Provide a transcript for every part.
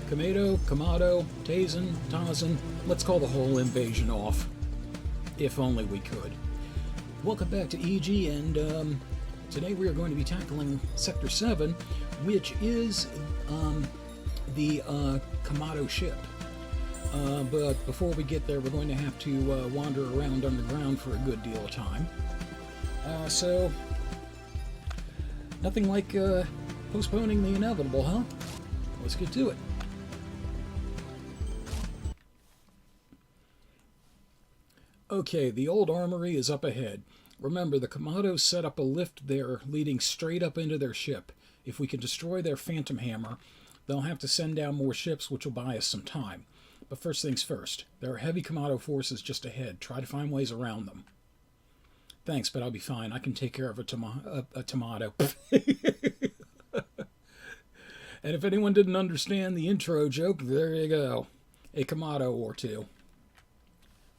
Komato, Tazen, let's call the whole invasion off. If only we could. Welcome back to EG, and today we are going to be tackling Sector 7, which is the Komato ship. But before we get there, we're going to have to wander around underground for a good deal of time. So, nothing like postponing the inevitable, huh? Let's get to it. Okay, the old armory is up ahead. Remember, the Komatos set up a lift there leading straight up into their ship. If we can destroy their Phantom Hammer, they'll have to send down more ships, which will buy us some time. But first things first, there are heavy Komato forces just ahead. Try to find ways around them. Thanks, but I'll be fine. I can take care of a tomato. And if anyone didn't understand the intro joke, there you go. A Komato or two.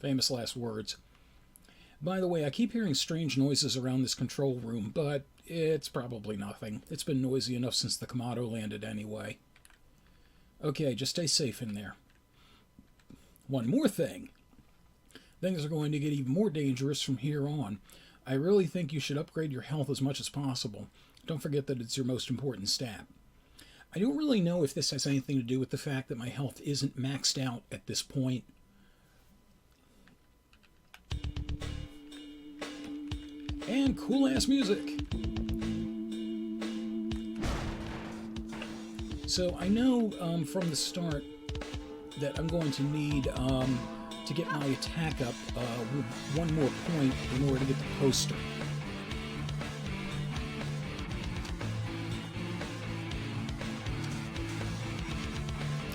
Famous last words. By the way, I keep hearing strange noises around this control room, but it's probably nothing. It's been noisy enough since the Komato landed anyway. Okay, just stay safe in there. One more thing. Things are going to get even more dangerous from here on. I really think you should upgrade your health as much as possible. Don't forget that it's your most important stat. I don't really know if this has anything to do with the fact that my health isn't maxed out at this point. And cool-ass music. So I know from the start that I'm going to need to get my attack up with one more point in order to get the poster.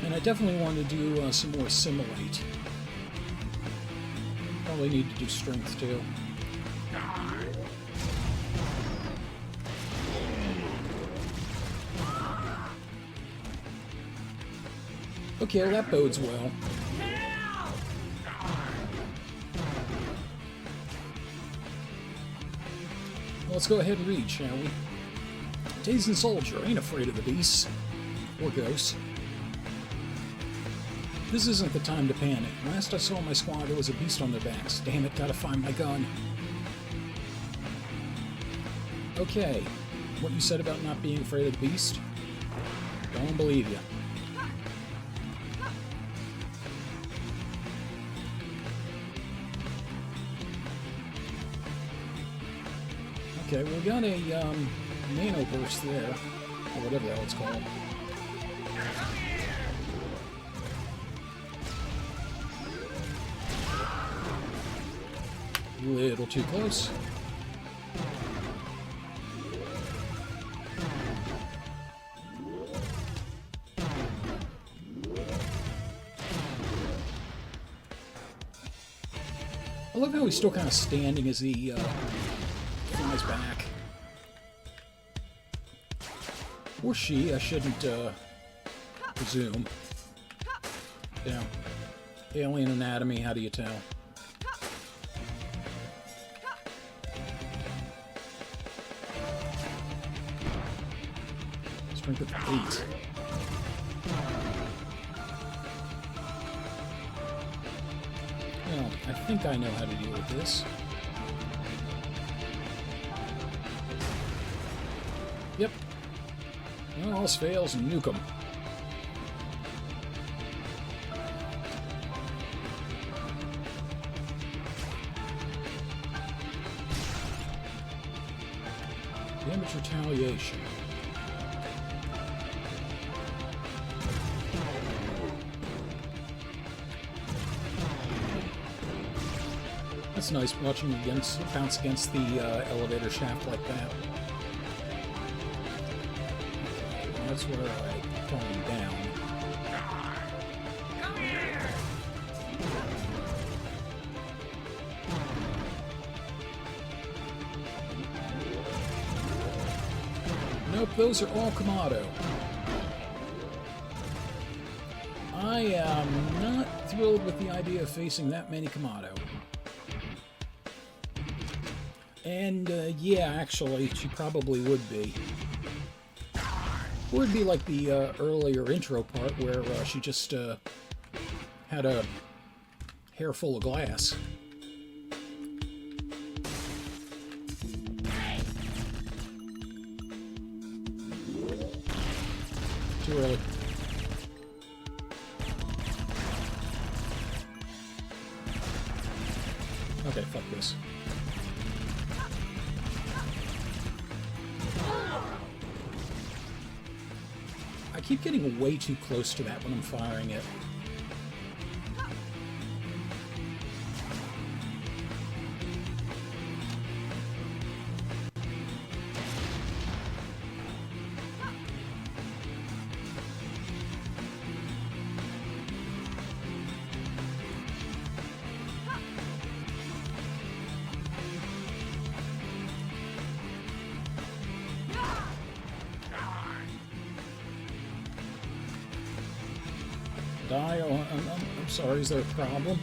And I definitely want to do some more simulate. Probably need to do strength too. Okay, well that bodes well. Let's go ahead and read, shall we? Tazen soldier ain't afraid of the beasts. Or ghosts. This isn't the time to panic. Last I saw my squad, there was a beast on their backs. Damn it, gotta find my gun. Okay, what you said about not being afraid of the beast? Don't believe you. Okay, we got a nano burst there, or whatever the hell it's called. A little too close. I love how he's still kind of standing as he flies back. Or she, I shouldn't presume. Yeah. Alien anatomy, how do you tell? Strength of 8. Well, I think I know how to deal with this. Yep. Well, all else fails and nuke them. Damage retaliation. That's nice watching it bounce against the elevator shaft like that. That's where I'm falling down. Come here! Nope, those are all Komato. I am not thrilled with the idea of facing that many Komato. And, yeah, actually, she probably would be. Or it'd be like the earlier intro part where she just had a hair full of glass. Too early. Okay, fuck this. I keep getting way too close to that when I'm firing it. Die? Oh, I'm sorry, is there a problem?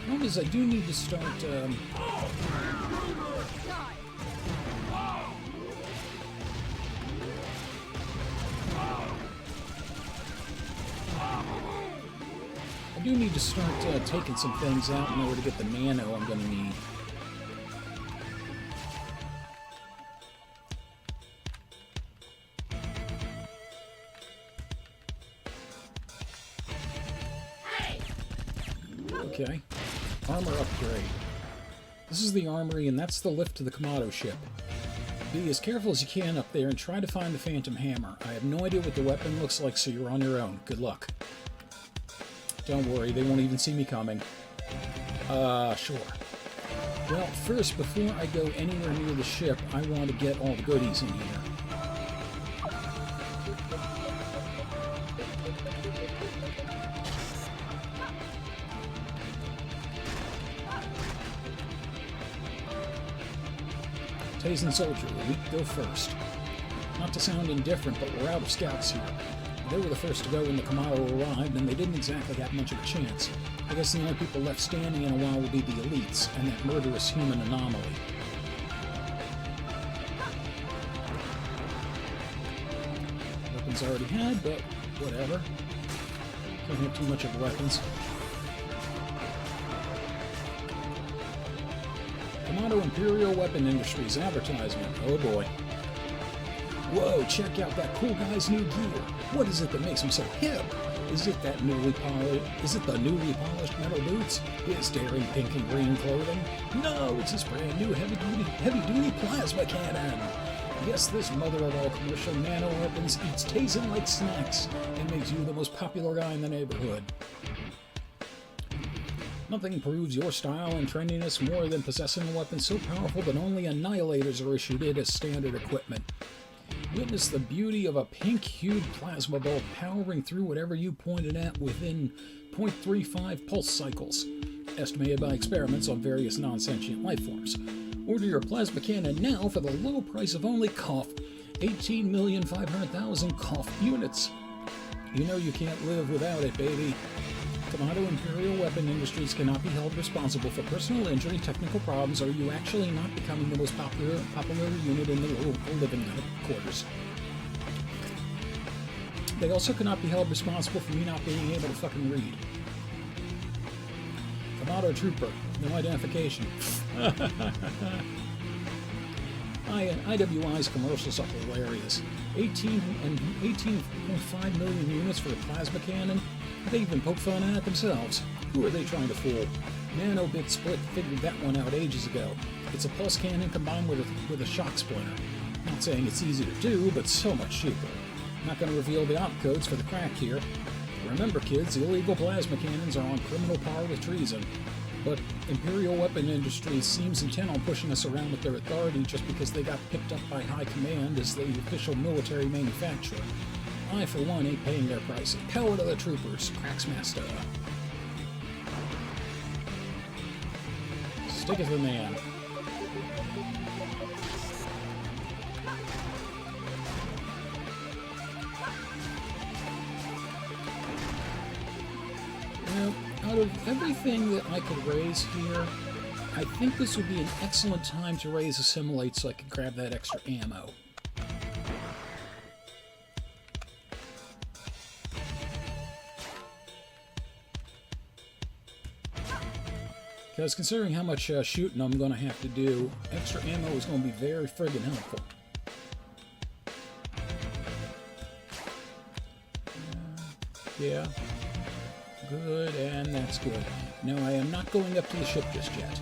Problem is, I do need to start, I do need to start taking some things out in order to get the nano I'm going to need. Okay. Armor upgrade. This is the armory, and that's the lift to the Komato ship. Be as careful as you can up there and try to find the Phantom Hammer. I have no idea what the weapon looks like, so you're on your own. Good luck. Don't worry, they won't even see me coming. Sure. Well, first, before I go anywhere near the ship, I want to get all the goodies in here. Tazen Soldier, the weak go first. Not to sound indifferent, but we're out of scouts here. They were the first to go when the Komato arrived, and they didn't exactly have much of a chance. I guess the only people left standing in a while will be the elites, and that murderous human anomaly. Weapons already had, but whatever. Don't have too much of weapons. Komato Imperial Weapon Industries advertisement. Oh boy. Whoa, check out that cool guy's new gear. What is it that makes him so hip? Is it the newly polished metal boots? His daring pink and green clothing? No, it's his brand new heavy-duty plasma cannon. Yes, this mother of all commercial nano weapons eats Tazen like snacks and makes you the most popular guy in the neighborhood. Nothing proves your style and trendiness more than possessing a weapon so powerful that only annihilators are issued it as standard equipment. Witness the beauty of a pink-hued plasma bolt powering through whatever you pointed at within 0.35 pulse cycles, estimated by experiments on various non-sentient life forms. Order your plasma cannon now for the low price of only 18,500,000 units. You know you can't live without it, baby. Komato Imperial Weapon Industries cannot be held responsible for personal injury, technical problems, or you actually not becoming the most popular unit in the local living quarters. They also cannot be held responsible for me not being able to fucking read. Komato Trooper, no identification. IWI's commercials are hilarious. 18.5 million units for a plasma cannon? They even poke fun at it themselves. Who are they trying to fool? Nanobit Split figured that one out ages ago. It's a pulse cannon combined with a shock splinter. Not saying it's easy to do, but so much cheaper. Not going to reveal the opcodes for the crack here. Remember, kids, illegal plasma cannons are on criminal par with treason. But Imperial Weapon Industries seems intent on pushing us around with their authority just because they got picked up by high command as the official military manufacturer. I, for one, ain't paying their price. Power to the troopers, Cracksmaster. Stick it to the man. Now, out of everything that I could raise here, I think this would be an excellent time to raise Assimilate so I can grab that extra ammo. Because considering how much shooting I'm going to have to do, extra ammo is going to be very friggin' helpful. Yeah. Good, and that's good. No, I am not going up to the ship just yet.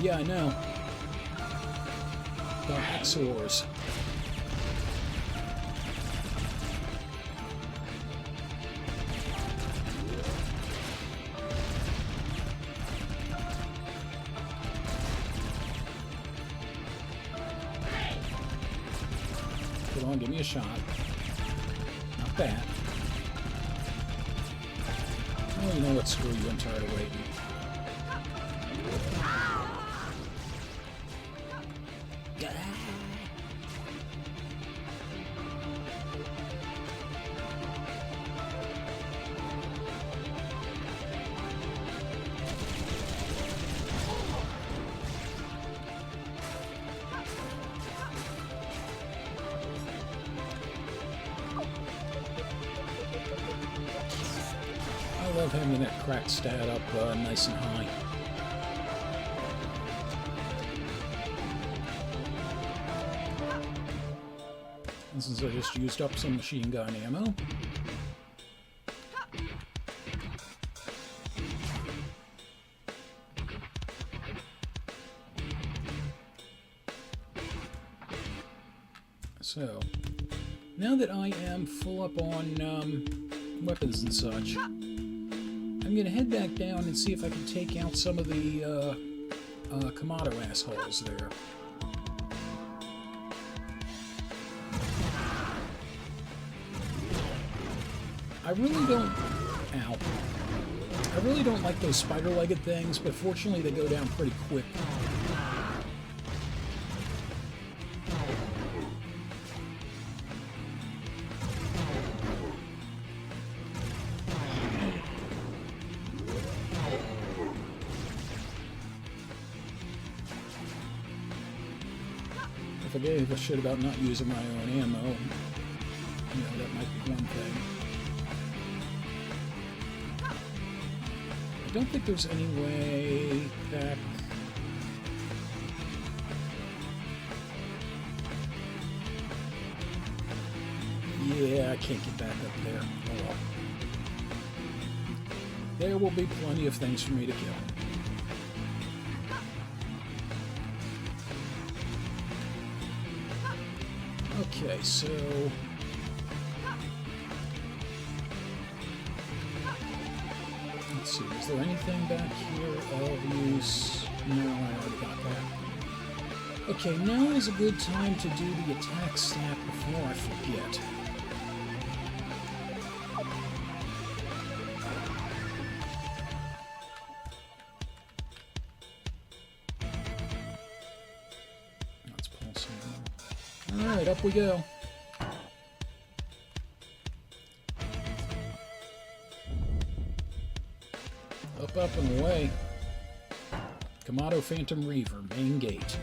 Yeah, I know. The Haxors. Come on, give me a shot. Not bad. Oh, you know what? Screw you. I'm tired of waiting. I love having that cracked stat up nice and high. And since I just used up some machine gun ammo, so now that I am full up on weapons and such, I'm going to head back down and see if I can take out some of the Komato assholes there. I really don't like those spider-legged things, but fortunately they go down pretty quick. If I gave a shit about not using my own ammo, you know, that might be one thing. I don't think there's any way back. Yeah, I can't get back up there. Oh well. There will be plenty of things for me to kill. Okay, so let's see, is there anything back here of use? No, I already got that. Okay, now is a good time to do the attack stat before I forget. Let's pull some. Alright, up we go. Up and away. Komato Phantom Reaver, main gate.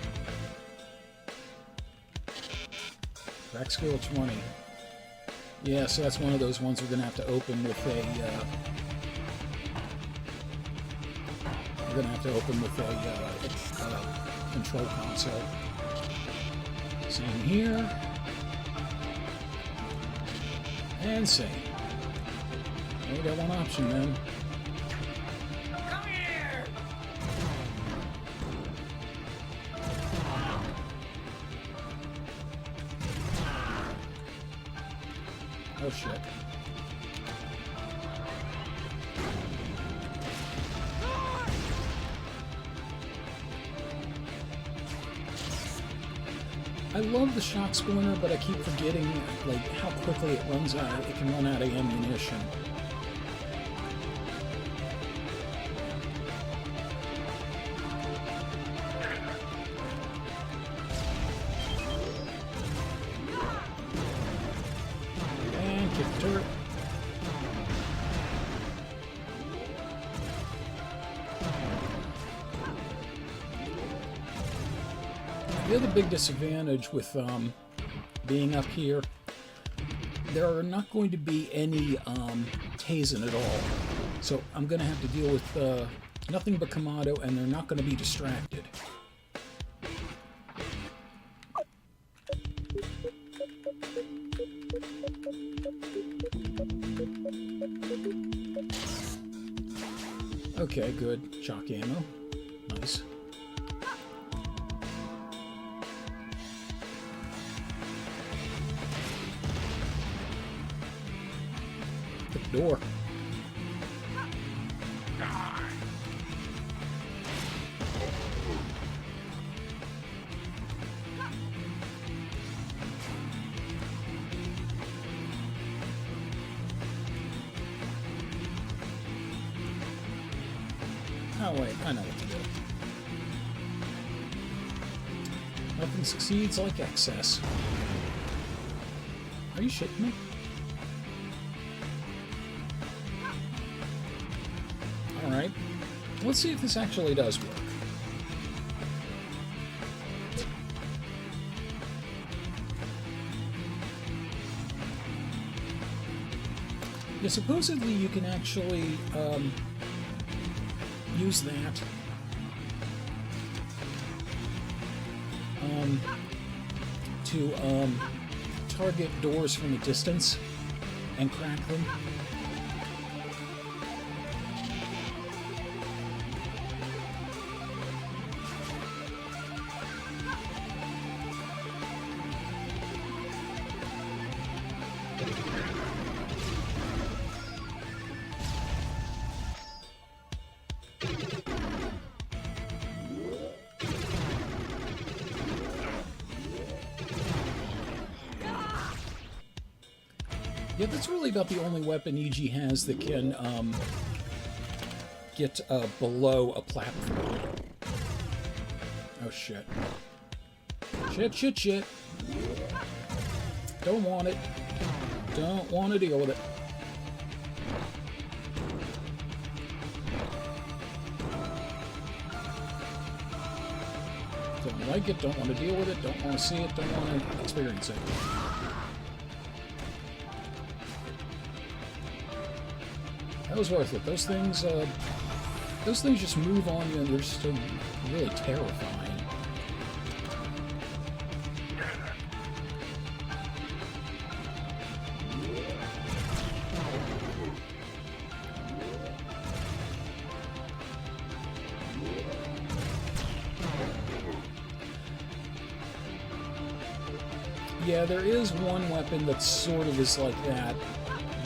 Crack skill 20. Yeah, so that's one of those ones we're going to have to open with a... we're going to have to open with a control console. Same here. And same. We got one option then. Oh shit. I love the shock splinter, but I keep forgetting like how quickly it runs out. It can run out of ammunition. The other big disadvantage with being up here, there are not going to be any Tazen at all. So I'm going to have to deal with nothing but Komato, and they're not going to be distracted. Okay, good. Shock ammo. Nice. The door. Oh wait, I know what to do. Nothing succeeds like excess. Are you shitting me? Alright. Let's see if this actually does work. Yeah, supposedly you can actually use that to target doors from a distance and crack them. Yeah, that's really about the only weapon EG has that can get below a platform. Oh shit. Shit. Don't want it. Don't want to deal with it. Don't like it, don't want to deal with it, don't want to see it, don't want to experience it. That was worth it. Those things just move on you, and they're just really terrifying. Yeah, there is one weapon that sort of is like that.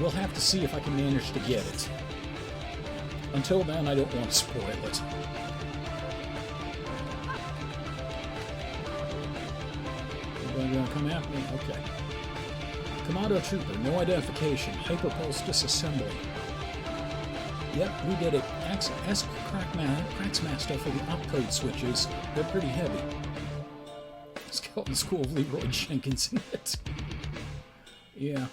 We'll have to see if I can manage to get it. Until then, I don't want to spoil it. Anybody gonna come after me? Okay. Komato Trooper, no identification. Hyperpulse disassembly. Yep, we did it. Ask Cracksmaster for the opcode switches. They're pretty heavy. Skeleton School of Leroy Jenkins in it. Yeah.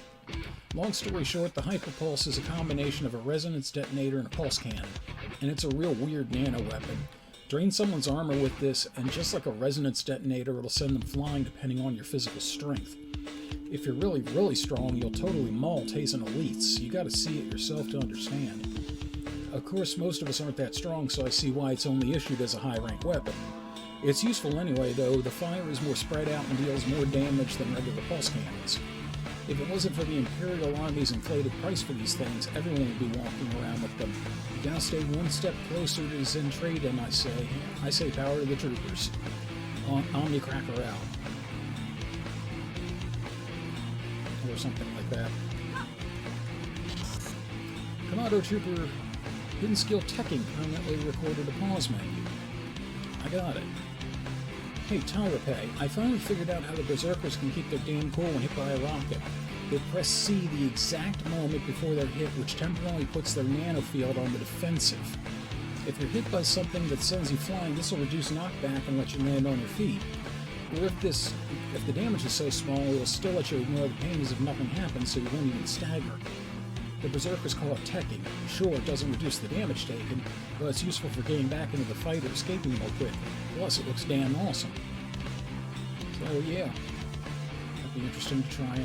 Long story short, the Hyperpulse is a combination of a resonance detonator and a pulse cannon, and it's a real weird nano weapon. Drain someone's armor with this, and just like a resonance detonator, it'll send them flying depending on your physical strength. If you're really, really strong, you'll totally maul Tazen elites. You gotta see it yourself to understand. Of course, most of us aren't that strong, so I see why it's only issued as a high-rank weapon. It's useful anyway, though. The fire is more spread out and deals more damage than regular pulse cannons. If it wasn't for the Imperial Army's inflated price for these things, everyone would be walking around with them. You gotta stay one step closer to Zentraden, I say. I say power to the troopers. Omnicracker out. Or something like that. Komato Trooper, hidden skill teching permanently recorded a pause menu. I got it. Hey, Tyrapay, I finally figured out how the Berserkers can keep their damn cool when hit by a rocket. They press C the exact moment before they're hit, which temporarily puts their nanofield on the defensive. If you're hit by something that sends you flying, this will reduce knockback and let you land on your feet. Or if the damage is so small, it'll still let you ignore the pain as if nothing happened, so you won't even stagger. The Berserkers call it teching. Sure, it doesn't reduce the damage taken, but it's useful for getting back into the fight or escaping more quick. Plus, it looks damn awesome. So yeah, that'd be interesting to try out.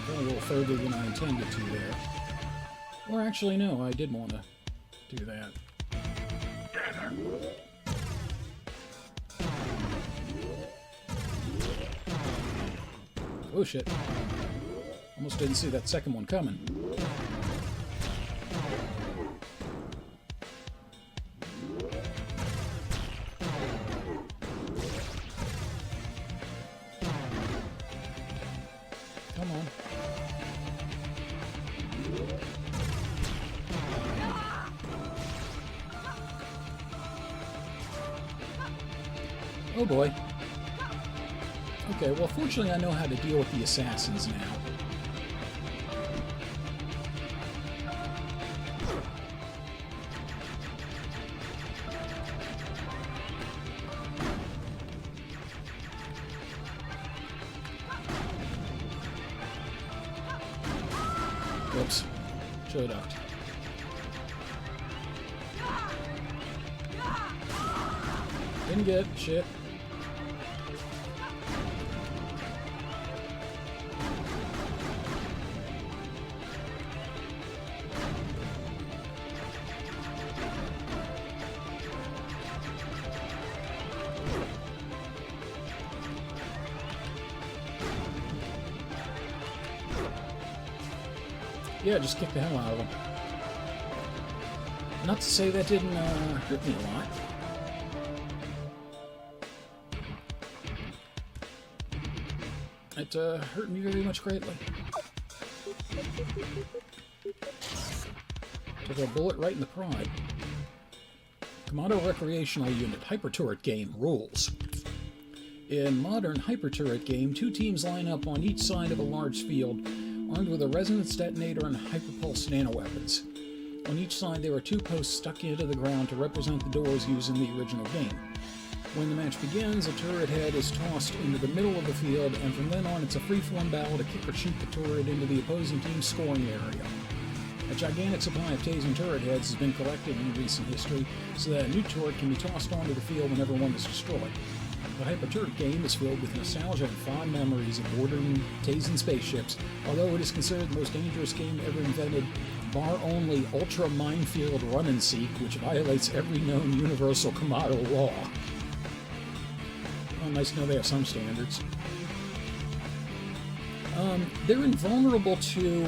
A little further than I intended to there. Or actually, no, I did want to do that. Oh shit. Almost didn't see that second one coming. Come on. Oh boy. Okay, well fortunately I know how to deal with the assassins now. Whoops. Should've ducked. Didn't get shit. Yeah, just kick the hell out of them. Not to say that didn't hurt me a lot. It hurt me very much greatly. Took a bullet right in the pride. Komato Recreational Unit Hyper Turret Game rules. In modern Hyper Turret game, two teams line up on each side of a large field, armed with a resonance detonator and hyperpulse nanoweapons. On each side there are two posts stuck into the ground to represent the doors used in the original game. When the match begins, a turret head is tossed into the middle of the field, and from then on it's a free-form battle to kick or shoot the turret into the opposing team's scoring area. A gigantic supply of tasing turret heads has been collected in recent history, so that a new turret can be tossed onto the field whenever one is destroyed. The Hyper Turret game is filled with nostalgia and fond memories of boarding tasing spaceships, although it is considered the most dangerous game ever invented, bar only Ultra Minefield Run and Seek, which violates every known universal Komato law. Well, nice to know they have some standards. They're invulnerable to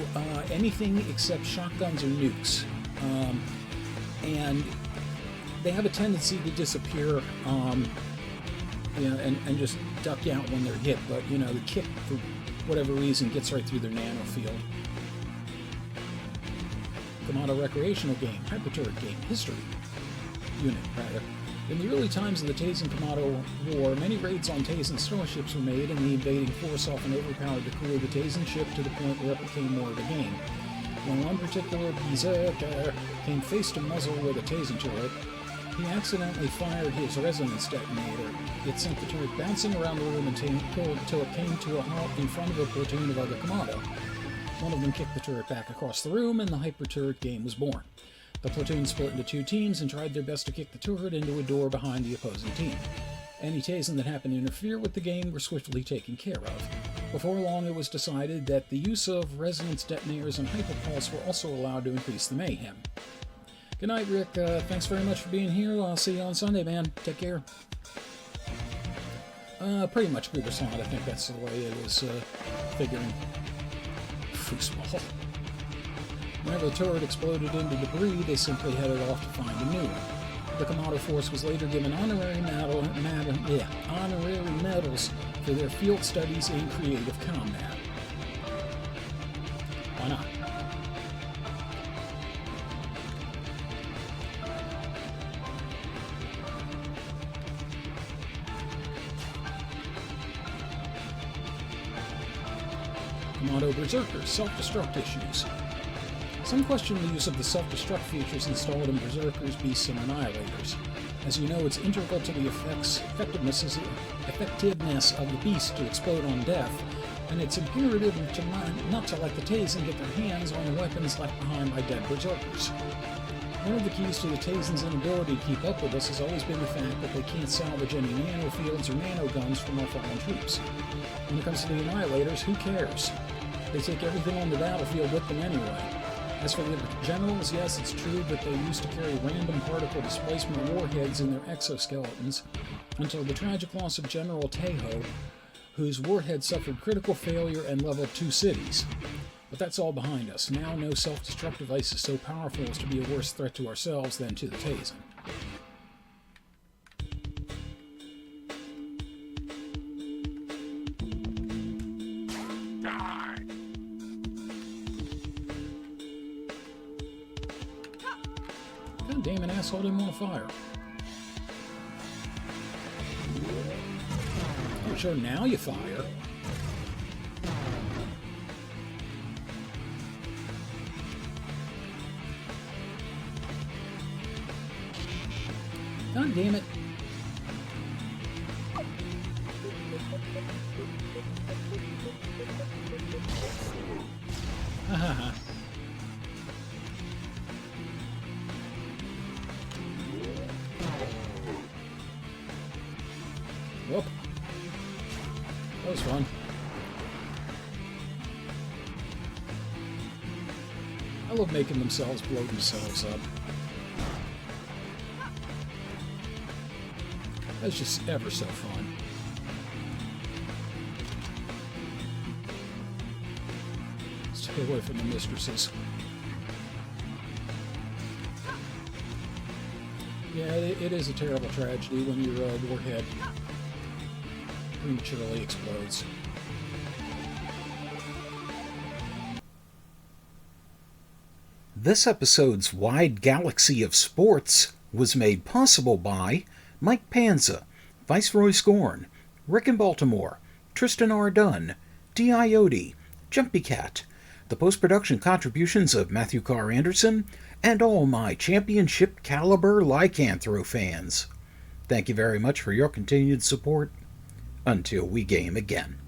anything except shotguns or nukes. And they have a tendency to disappear, you know, and just duck out when they're hit, but, you know, the kick, for whatever reason, gets right through their nanofield. Komato Recreational Game, Hyper Turret Game, History Unit, rather. In the early times of the Tasing Komato War, many raids on Tasing starships were made, and the invading force often overpowered the crew of the Tasing ship to the point where it became more of a game. When one particular berserker came face to muzzle with a Tasing turret, he accidentally fired his resonance detonator. It sent the turret bouncing around the room until it came to a halt in front of a platoon of other Komato. One of them kicked the turret back across the room, and the Hyper Turret game was born. The platoon split into two teams and tried their best to kick the turret into a door behind the opposing team. Any tasing that happened to interfere with the game were swiftly taken care of. Before long, it was decided that the use of resonance detonators and hyperpulse were also allowed to increase the mayhem. Good night, Rick. Thanks very much for being here. I'll see you on Sunday, man. Take care. Pretty much Goober Slot. I think that's the way it was figuring. Foosball. Whenever the turret exploded into debris, they simply headed off to find a new one. The Komato force was later given honorary medals for their field studies in creative combat. Why not? Komato Berserkers, self-destruct issues. Some question the use of the self-destruct features installed in Berserkers, Beasts, and Annihilators. As you know, it's integral to the effectiveness of the beast to explode on death, and it's imperative to not to let the Tazen get their hands on the weapons left behind by dead berserkers. One of the keys to the Tazen's inability to keep up with us has always been the fact that they can't salvage any nanofields or nanoguns from our fallen troops. When it comes to the Annihilators, who cares? They take everything on the battlefield with them anyway. As for the generals, yes, it's true that they used to carry random particle displacement warheads in their exoskeletons until the tragic loss of General Tejo, whose warhead suffered critical failure and leveled 2 cities. But that's all behind us. Now no self-destruct device is so powerful as to be a worse threat to ourselves than to the Tazen. God damn it, asshole didn't want to fire. Oh, sure, now you fire. God damn it. Ha ha ha. Whoop. That was fun. I love making themselves blow themselves up. That's just ever so fun. Stay away from the mistresses. Yeah, it is a terrible tragedy when your warhead prematurely explodes. This episode's wide galaxy of sports was made possible by Mike Panza, Viceroy Scorn, Rick in Baltimore, Tristan R. Dunn, D.I.O.D., Jumpy Cat, the post-production contributions of Matthew Carr Anderson, and all my championship caliber Lycanthro fans. Thank you very much for your continued support. Until we game again.